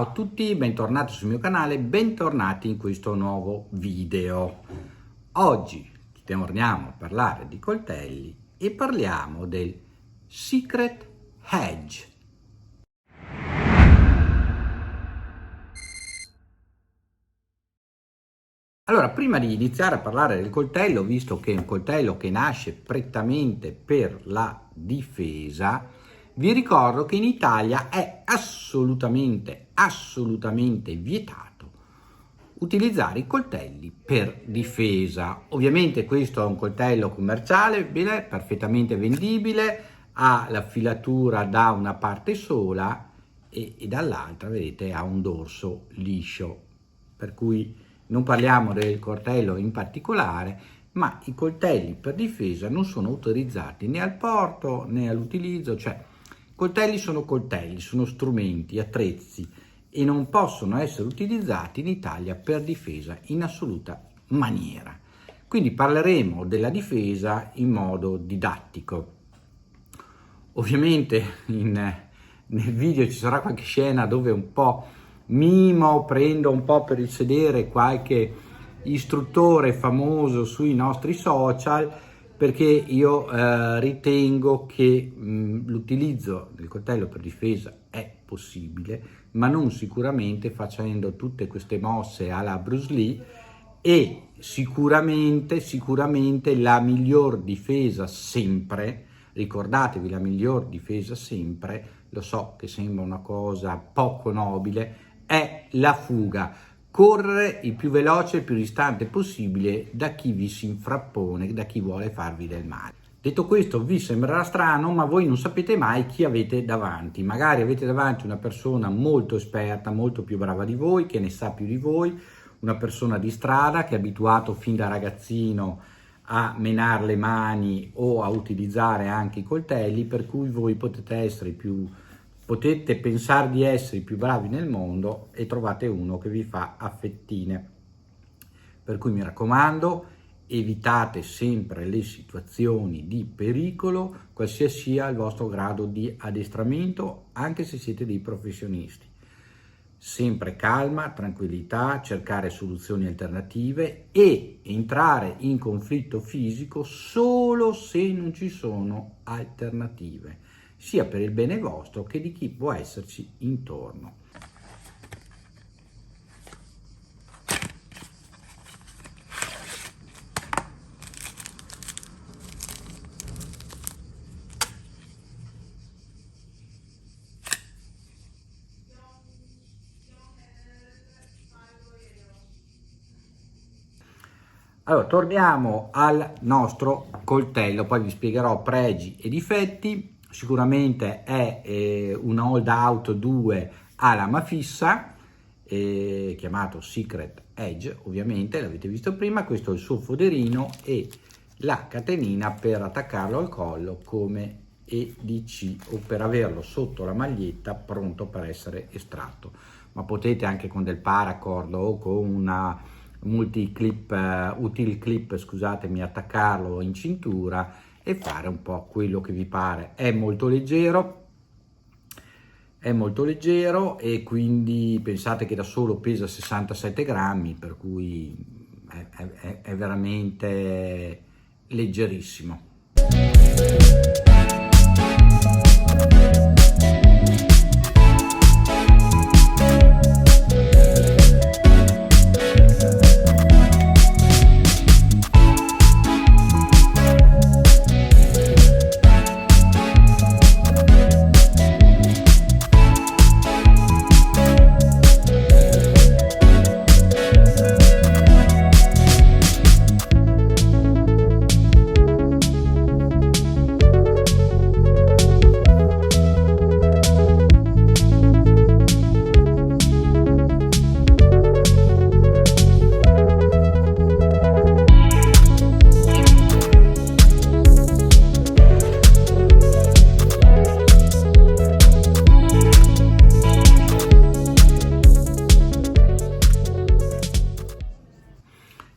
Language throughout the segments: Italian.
Ciao a tutti, bentornati sul mio canale, bentornati in questo nuovo video. Oggi torniamo a parlare di coltelli e parliamo del Secret Edge. Allora, prima di iniziare a parlare del coltello, visto che è un coltello che nasce prettamente per la difesa, vi ricordo che in Italia è assolutamente vietato utilizzare i coltelli per difesa. Ovviamente questo è un coltello commerciale, perfettamente vendibile, ha la filatura da una parte sola e dall'altra, vedete, ha un dorso liscio, per cui non parliamo del coltello in particolare, ma i coltelli per difesa non sono autorizzati né al porto né all'utilizzo, cioè coltelli, sono strumenti, attrezzi e non possono essere utilizzati in Italia per difesa in assoluta maniera. Quindi parleremo della difesa in modo didattico. Ovviamente nel video ci sarà qualche scena dove un po' mimo, prendo un po' per il sedere qualche istruttore famoso sui nostri social, perché io ritengo che l'utilizzo del coltello per difesa è possibile, ma non sicuramente facendo tutte queste mosse alla Bruce Lee, e sicuramente la miglior difesa sempre, ricordatevi, la miglior difesa sempre, lo so che sembra una cosa poco nobile, è la fuga. Correre il più veloce e il più distante possibile da chi vi si infrappone, da chi vuole farvi del male. Detto questo, vi sembrerà strano, ma voi non sapete mai chi avete davanti. Magari avete davanti una persona molto esperta, molto più brava di voi, che ne sa più di voi, una persona di strada che è abituato fin da ragazzino a menare le mani o a utilizzare anche i coltelli, per cui voi potete pensare di essere i più bravi nel mondo e trovate uno che vi fa affettine. Per cui mi raccomando, evitate sempre le situazioni di pericolo, qualsiasi sia il vostro grado di addestramento, anche se siete dei professionisti. Sempre calma, tranquillità, cercare soluzioni alternative e entrare in conflitto fisico solo se non ci sono alternative, sia per il bene vostro che di chi può esserci intorno. Allora, torniamo al nostro coltello, poi vi spiegherò pregi e difetti. Sicuramente è un Hold Out 2 a lama fissa, chiamato Secret Edge, ovviamente, l'avete visto prima. Questo è il suo foderino e la catenina per attaccarlo al collo come EDC, o per averlo sotto la maglietta pronto per essere estratto. Ma potete anche con del paracord o con una util clip, scusatemi, attaccarlo in cintura e fare un po' quello che vi pare. È molto leggero e quindi pensate che da solo pesa 67 grammi, per cui è veramente leggerissimo.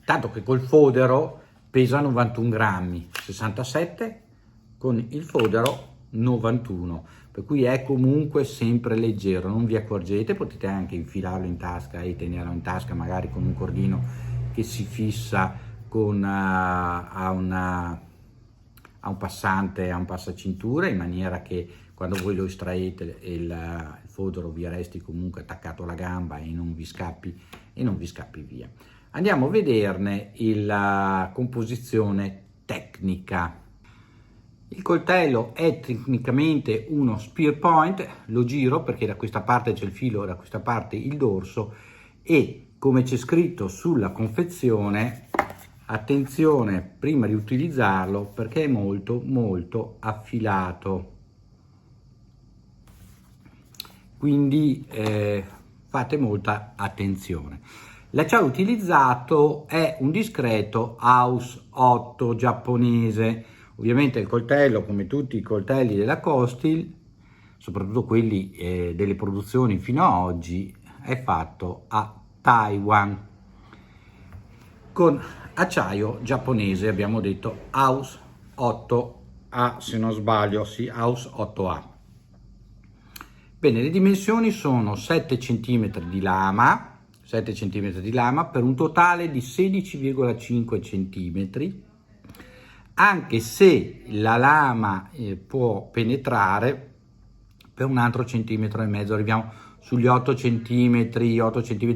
Tanto che col fodero pesa 91 grammi, 67 con il fodero 91, per cui è comunque sempre leggero, non vi accorgete, potete anche infilarlo in tasca e tenerlo in tasca magari con un cordino che si fissa con, a un passante, a un passacintura, in maniera che quando voi lo estraete il fodero vi resti comunque attaccato alla gamba e non vi scappi via. Andiamo a vederne la composizione tecnica. Il coltello è tecnicamente uno spear point, lo giro perché da questa parte c'è il filo, da questa parte il dorso, e come c'è scritto sulla confezione, attenzione prima di utilizzarlo perché è molto affilato, quindi fate molta attenzione. L'acciaio utilizzato è un discreto AUS 8 giapponese. Ovviamente il coltello, come tutti i coltelli della Costil, soprattutto quelli delle produzioni fino ad oggi, è fatto a Taiwan con acciaio giapponese, abbiamo detto AUS 8A, se non sbaglio, sì, AUS 8A. Bene, le dimensioni sono 7 cm di lama, per un totale di 16,5 cm, anche se la lama può penetrare per un altro centimetro e mezzo, arriviamo sugli 8 cm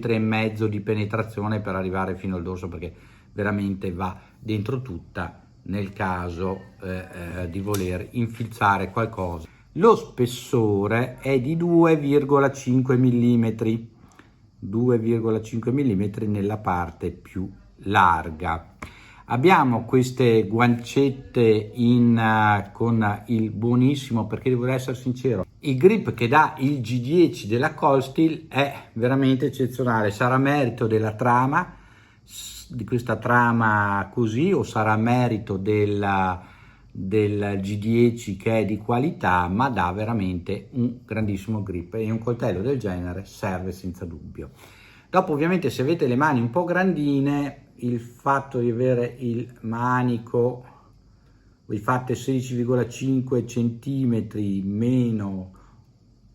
e mezzo di penetrazione per arrivare fino al dorso, perché veramente va dentro tutta nel caso di voler infilzare qualcosa. Lo spessore è di 2,5 mm, 2,5 mm nella parte più larga. Abbiamo queste guancette con il buonissimo, perché devo essere sincero, il grip che dà il G10 della Colsteel è veramente eccezionale. Sarà merito della trama, di questa trama così, o sarà merito del G10 che è di qualità, ma dà veramente un grandissimo grip, e un coltello del genere serve senza dubbio. Dopo, ovviamente, se avete le mani un po' grandine, il fatto di avere il manico, voi fate 16,5 cm meno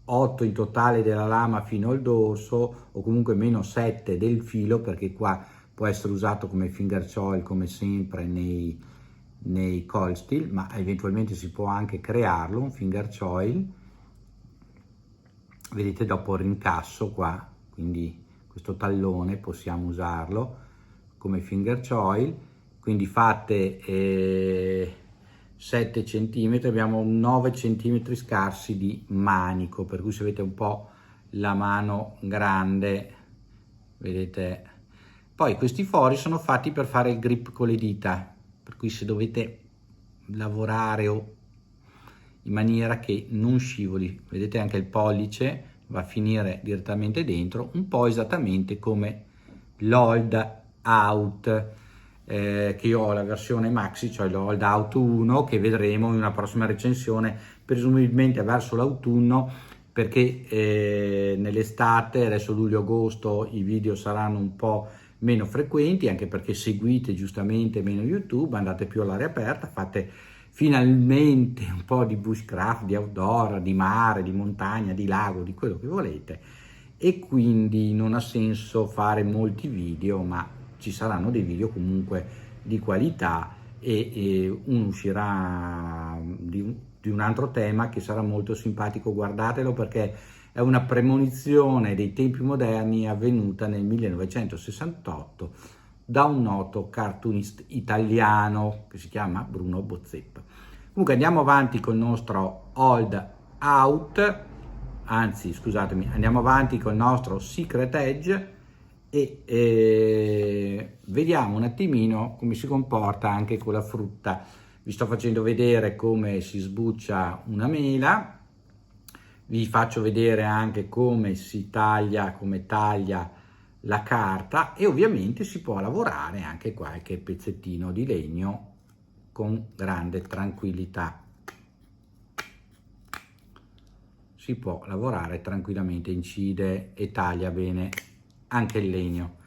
8 in totale della lama fino al dorso, o comunque meno 7 del filo, perché qua può essere usato come finger choil come sempre nei cold steel, ma eventualmente si può anche crearlo un finger choil, vedete, dopo il rincasso qua, quindi questo tallone possiamo usarlo come finger choil. Quindi fate 7 cm, abbiamo 9 cm scarsi di manico, per cui se avete un po' la mano grande, vedete. Poi questi fori sono fatti per fare il grip con le dita, per cui se dovete lavorare in maniera che non scivoli, vedete, anche il pollice va a finire direttamente dentro, un po' esattamente come l'Hold Out, che io ho la versione maxi, cioè l'Hold Out 1, che vedremo in una prossima recensione, presumibilmente verso l'autunno, perché nell'estate, adesso luglio-agosto, i video saranno un po' meno frequenti, anche perché seguite giustamente meno YouTube, andate più all'aria aperta, fate finalmente un po' di bushcraft, di outdoor, di mare, di montagna, di lago, di quello che volete, e quindi non ha senso fare molti video, ma ci saranno dei video comunque di qualità, e uno uscirà di un altro tema che sarà molto simpatico. Guardatelo, perché è una premonizione dei tempi moderni avvenuta nel 1968 da un noto cartoonist italiano che si chiama Bruno Bozzeppa. Comunque andiamo avanti con il nostro Hold Out, anzi scusatemi, andiamo avanti con il nostro Secret Edge, e vediamo un attimino come si comporta anche con la frutta. Vi sto facendo vedere come si sbuccia una mela, vi faccio vedere anche come si taglia, come taglia la carta, e ovviamente si può lavorare anche qualche pezzettino di legno con grande tranquillità. Si può lavorare tranquillamente, incide e taglia bene anche il legno.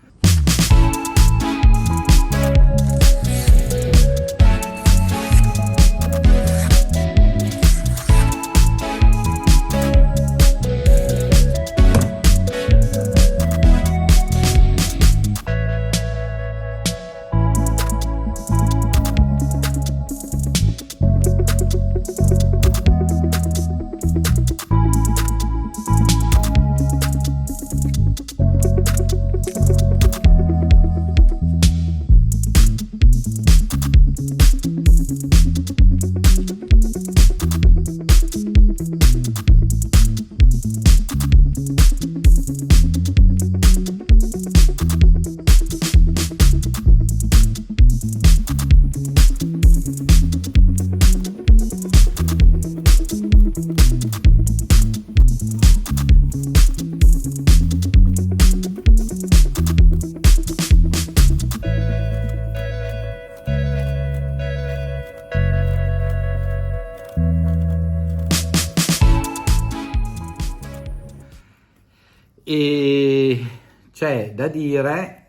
E c'è da dire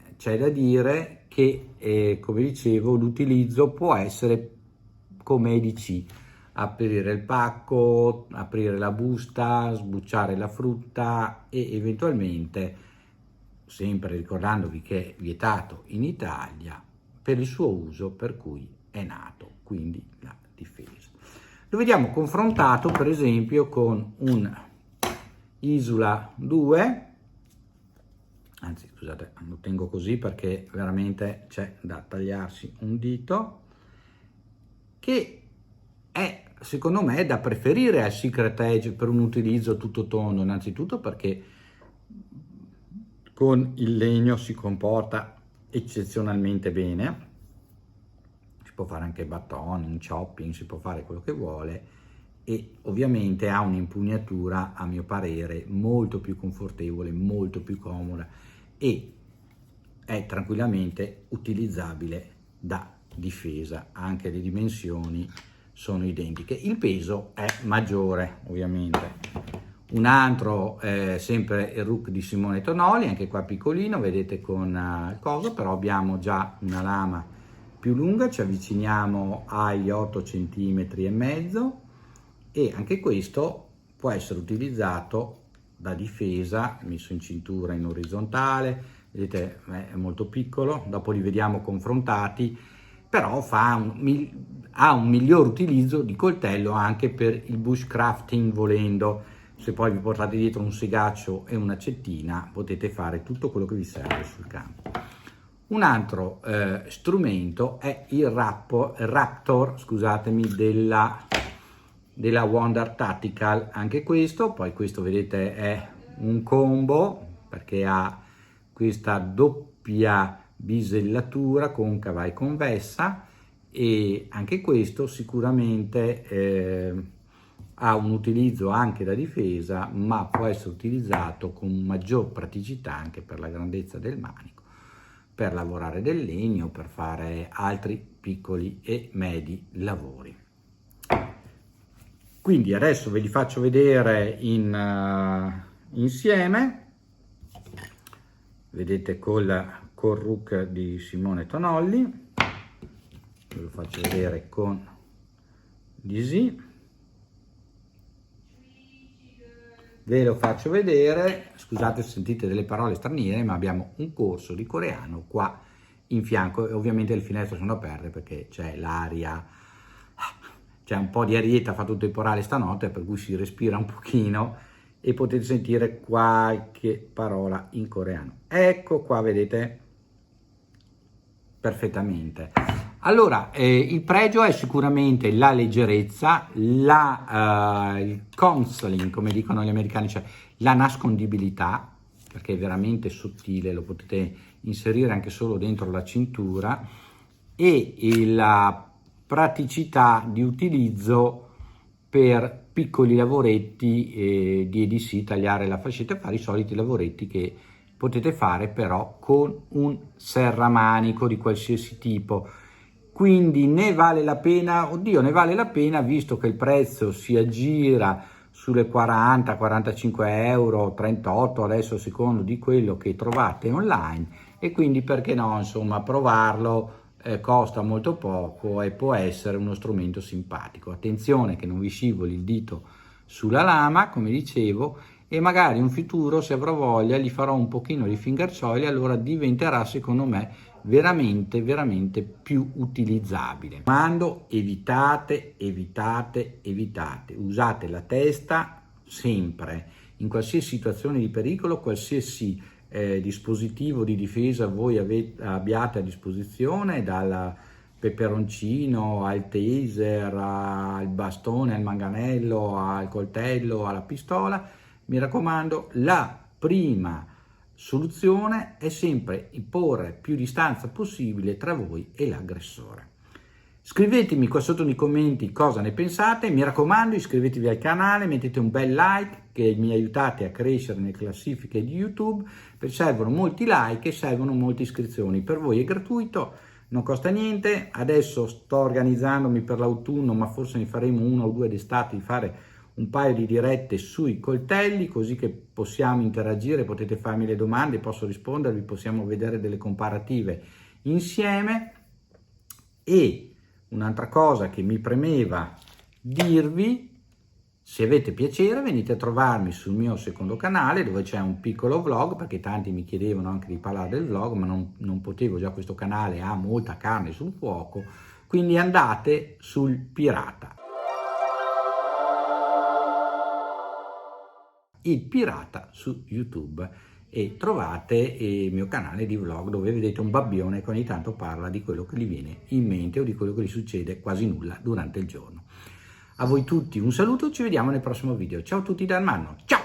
che, come dicevo, l'utilizzo può essere come EDC: aprire il pacco, aprire la busta, sbucciare la frutta e eventualmente, sempre ricordandovi che è vietato in Italia, per il suo uso per cui è nato, quindi la difesa. Lo vediamo confrontato per esempio con un Isula 2, anzi scusate, lo tengo così perché veramente c'è da tagliarsi un dito, che è secondo me da preferire al Secret Edge per un utilizzo tutto tondo, innanzitutto perché con il legno si comporta eccezionalmente bene, si può fare anche baton, un chopping, si può fare quello che vuole, e ovviamente ha un'impugnatura a mio parere molto più confortevole, molto più comoda e è tranquillamente utilizzabile da difesa. Anche le dimensioni sono identiche, il peso è maggiore ovviamente. Un altro, sempre il Rook di Simone Tonoli, anche qua piccolino, vedete con il coso, però abbiamo già una lama più lunga, ci avviciniamo agli 8 cm e mezzo, e anche questo può essere utilizzato da difesa, messo in cintura in orizzontale, vedete è molto piccolo, dopo li vediamo confrontati, però ha un miglior utilizzo di coltello anche per il bushcrafting volendo. Se poi vi portate dietro un segaccio e un'accettina potete fare tutto quello che vi serve sul campo. Un altro strumento è il Raptor, scusatemi, della Wonder Tactical, anche questo. Poi questo vedete è un combo perché ha questa doppia bisellatura concava e convessa, e anche questo sicuramente ha un utilizzo anche da difesa, ma può essere utilizzato con maggior praticità anche per la grandezza del manico, per lavorare del legno, per fare altri piccoli e medi lavori. Quindi adesso ve li faccio vedere insieme. Vedete col Rook di Simone Tonolli, ve lo faccio vedere con l'Easy. Ve lo faccio vedere, scusate se sentite delle parole straniere, ma abbiamo un corso di coreano qua in fianco e ovviamente le finestre sono aperte perché c'è l'aria, c'è un po' di arietta, ha fatto temporale stanotte, per cui si respira un pochino e potete sentire qualche parola in coreano. Ecco qua, vedete perfettamente. Allora, il pregio è sicuramente la leggerezza, il concealing, come dicono gli americani, cioè la nascondibilità, perché è veramente sottile, lo potete inserire anche solo dentro la cintura, e la praticità di utilizzo per piccoli lavoretti di EDC, tagliare la fascetta e fare i soliti lavoretti che potete fare però con un serramanico di qualsiasi tipo. Quindi ne vale la pena, ne vale la pena, visto che il prezzo si aggira sulle 40-45 euro, 38 adesso a secondo di quello che trovate online, e quindi perché no, insomma, provarlo, costa molto poco e può essere uno strumento simpatico. Attenzione che non vi scivoli il dito sulla lama, come dicevo, e magari in futuro, se avrò voglia, gli farò un pochino di fingercioli, allora diventerà secondo me veramente più utilizzabile. Mando, evitate, usate la testa sempre, in qualsiasi situazione di pericolo, qualsiasi dispositivo di difesa voi abbiate a disposizione, dal peperoncino al taser, al bastone, al manganello, al coltello, alla pistola. Mi raccomando, la prima soluzione è sempre porre più distanza possibile tra voi e l'aggressore. Scrivetemi qua sotto nei commenti cosa ne pensate, mi raccomando iscrivetevi al canale, mettete un bel like che mi aiutate a crescere nelle classifiche di YouTube, perché servono molti like e servono molte iscrizioni, per voi è gratuito, non costa niente. Adesso sto organizzandomi per l'autunno, ma forse ne faremo una o due d'estate, di fare un paio di dirette sui coltelli, così che possiamo interagire, potete farmi le domande, posso rispondervi, possiamo vedere delle comparative insieme. E un'altra cosa che mi premeva dirvi: se avete piacere venite a trovarmi sul mio secondo canale, dove c'è un piccolo vlog, perché tanti mi chiedevano anche di parlare del vlog, ma non potevo, già questo canale ha molta carne sul fuoco, quindi andate sul Pirata. Il Pirata su YouTube e trovate il mio canale di vlog, dove vedete un babbione che ogni tanto parla di quello che gli viene in mente o di quello che gli succede quasi nulla durante il giorno. A voi tutti un saluto, ci vediamo nel prossimo video. Ciao a tutti da Armando, ciao!